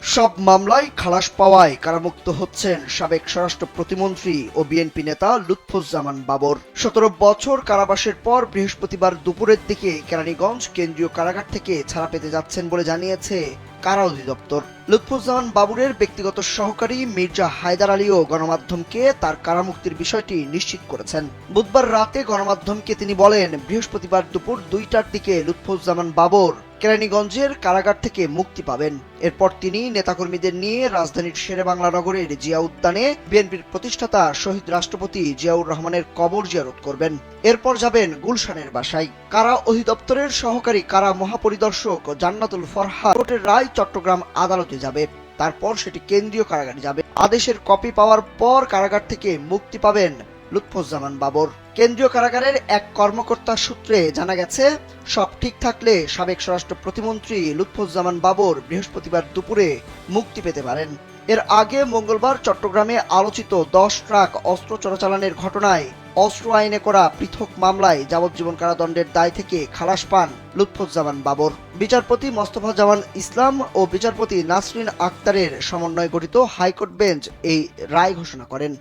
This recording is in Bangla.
সব মামলায় খালাস পাওয়ায় কারামুক্ত হচ্ছেন সাবেক স্বরাষ্ট্র প্রতিমন্ত্রী ও বিএনপি নেতা লুৎফুজ্জামান বাবর। ১৭ বছর কারাবাসের পর বৃহস্পতিবার দুপুরের দিকে কেরানীগঞ্জ কেন্দ্রীয় কারাগার থেকে ছাড়া পেতে যাচ্ছেন বলে জানিয়েছে কারা অধিদপ্তর। লুৎফুজ্জামান বাবরের ব্যক্তিগত সহকারী মির্জা হায়দার আলীও গণমাধ্যমকে তার কারামুক্তির বিষয়টি নিশ্চিত করেছেন। বুধবার রাতে গণমাধ্যমকে তিনি বলেন, বৃহস্পতিবার দুপুর ২টার দিকে লুৎফুজ্জামান বাবর কেরানীগঞ্জের কারাগার থেকে মুক্তি পাবেন। এরপর তিনি নেতাকর্মীদের নিয়ে রাজধানীর শেরেবাংলা নগরের জিয়া উদ্যানে বিএনপির প্রতিষ্ঠাতা শহীদ রাষ্ট্রপতি জিয়াউর রহমানের কবর জিয়ারত করবেন। এরপর যাবেন গুলশানের বাসায়। কারা অধিদপ্তরের সহকারী কারা মহাপরিদর্শক জান্নাতুল ফরহাদ কোর্টের রায় চট্টগ্রাম আদালতে যাবে, তারপর সেটি কেন্দ্রীয় কারাগারে যাবে। আদেশের কপি পাওয়ার পর কারাগার থেকে মুক্তি পাবেন লুৎফুজ্জামান বাবর। কেন্দ্রীয় কারাগারের এক কর্মকর্তার সূত্রে জানা গেছে, সব ঠিক থাকলে সাবেক স্বরাষ্ট্র প্রতিমন্ত্রী লুৎফুজ্জামান বাবর বৃহস্পতিবার দুপুরে মুক্তি পেতে পারেন। এর আগে মঙ্গলবার চট্টগ্রামে আলোচিত 10 ট্রাক অস্ত্র চোরাচালানের ঘটনায় অস্ত্র আইনে করা পৃথক মামলায় যাবজ্জীবন কারাদণ্ডের দায় থেকে খালাস পান লুৎফুজ্জামান বাবর। বিচারপতি মোস্তফা জামান ইসলাম ও বিচারপতি নাসরিন আক্তারের সমন্বয়ে গঠিত হাইকোর্ট বেঞ্চ এই রায় ঘোষণা করেন।